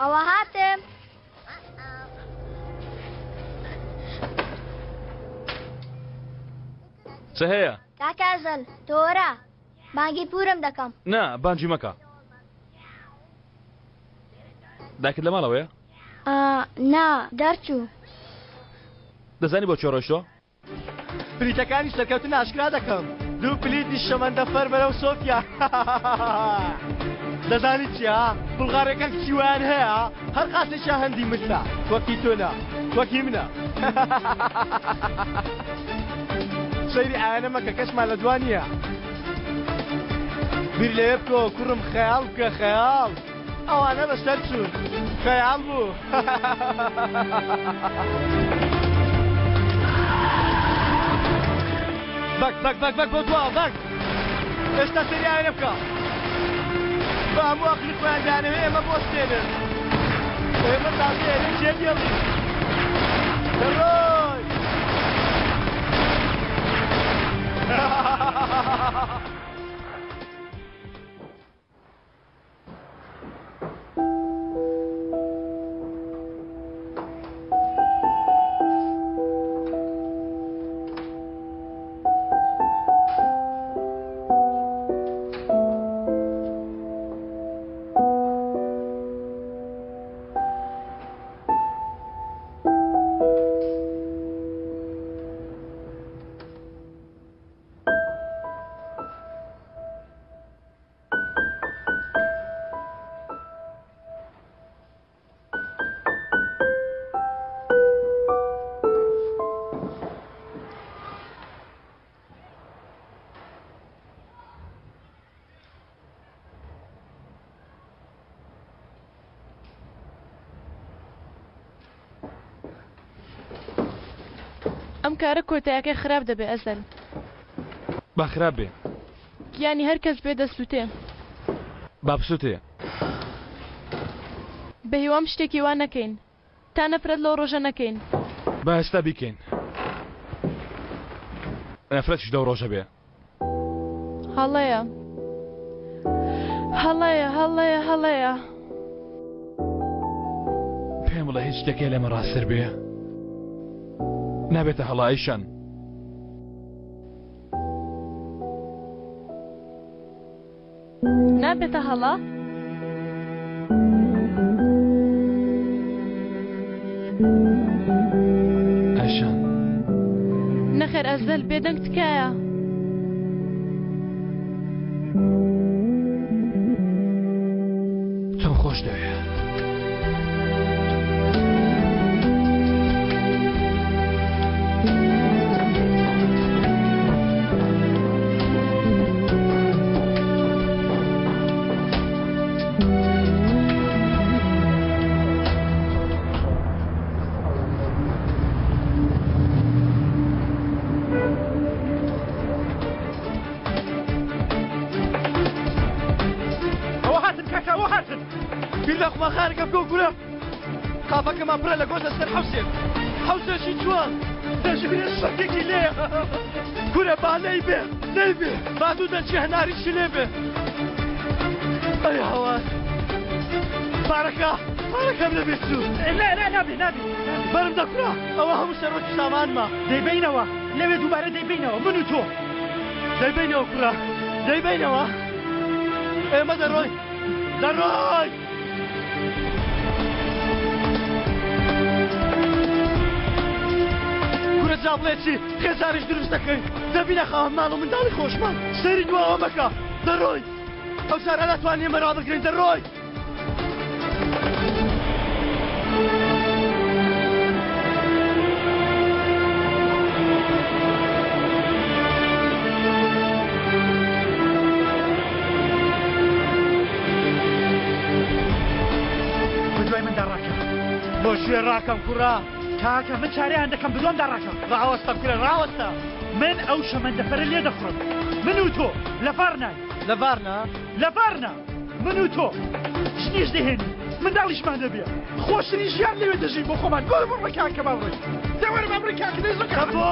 ئەوە هاتم. چه هەیە؟ کاکازل تۆرە بانگی پورم دەکەم. نا بانجی مەکە. داکت لە ماڵەوەیە؟ نا دەرچوو. دەزانی بۆ چۆ ڕۆیشتۆ؟ پلیتەکانی سەرکەوتن ئاشکرا دەکەم. دوو پلیتی شەمەندەفەر بەرەو سۆفیا. دەزانی چیا؟ بڵغارەکە کیوان هەیە هەر قاسێکیان هەندی مرسا. وەکی تۆنا وەکی منە. سەیری ئایانە مەکە کەسمان لە دوانیە. بیر لەوێ بکەوە کوڕم خەیاڵ بکە خەیاڵ. ئەوانە بەسەر چوون. خەیاڵ بوو. بەک بەک بەک بەک بۆ دوا بەک. ئێستا سەیری ئایانە بکە. بە هەموو ئەقلی خۆیان دانەوێ ئێمە بۆستێنن. ئێمە تازەیە چێ دێڵی. دەڕۆی. ئەم کارە کۆتایەکەی خراپ دەبێ ئەزەل. با خراپ بێ. گیانی هەر کەس بێ دەسووتێ. با بسووتێ. بە هیوام شتێکی وان نەکەین. تا نەفرەت لەو ڕۆژە نەکەین. با هێستا بیکەین. نەفرەتیش دەو ڕۆژە بێ. هەڵەیە. هەڵەیە هەڵەیە هەڵەیە. پێم بڵێ هیچ شتێکێ لێمە ڕاستتر بێ. نابێتە هەڵایشان. نابێتە هەڵا؟ ئەشان. نەخێر ئەزەل بێدەنگ تکایە. چۆن خۆش دەوێ. قافەکەمان پرە لە گۆشە سەر حەوسێن. حەوسێکی جوان دەژبرێ شەکێکی لێ. کورە با نەیبێ نەیبێ. با دوو دەنجی هەناریشی لێ بێ. ئەی هەوار. پارەکەم لەبێ چوو. نابێ نابێ. بەرم دەکوڕا. ئەوە هەموو شەرۆکی سامانمە. دەیبینەوە. لەوێ دووبارە دەیبینەوە من و تۆ. دەیبینەوە کوڕا. دەیبینەوە. ئێمە دەڕۆی. دەڕۆی. جابڵێکی خێزانش دروست دەکەین. دەبینە خاوەن ماڵ و منداڵی خۆشمان. سەیری دواوە مەکە. دەڕۆی. ئەو جارە ناتوانین ئێمە ڕابگرین. دەڕۆی. بەدوای مندا ڕاکە. بۆ شوێ ڕاکەم کوڕا. کاکە من چارەیان دەکەم بدۆمدا ڕاکەم. ڕاوەستە کورە ڕاوەستە. من ئەو شەمەندەفەرە لێ دەخڕم. من و تۆ لەڤار نای. لەڤار نا. من و تۆ ژنیش دەهێنی. منداڵیشمان دەبێ. خۆشترین ژیان لەوێ دەژین بۆ خۆمان. گۆرە بڕ بە کاکە باڕۆی. دەوەرە بەمڕی کاکە دەیزۆکە بۆ.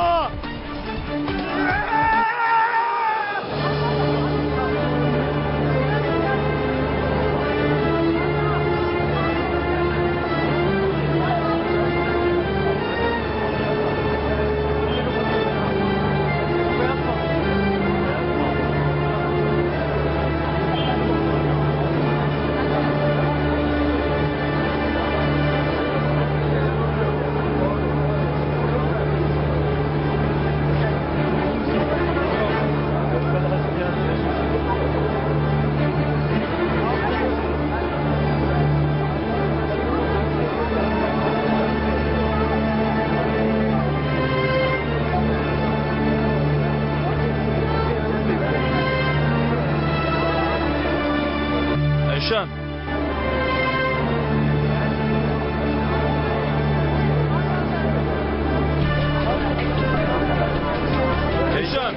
كيشان كيشان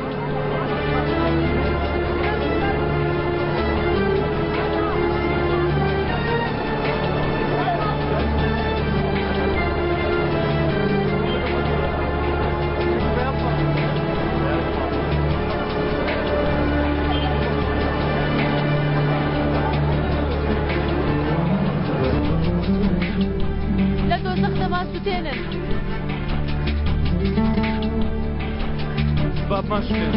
لە دۆزەخ دەماسووتێنن. بابمان شکێن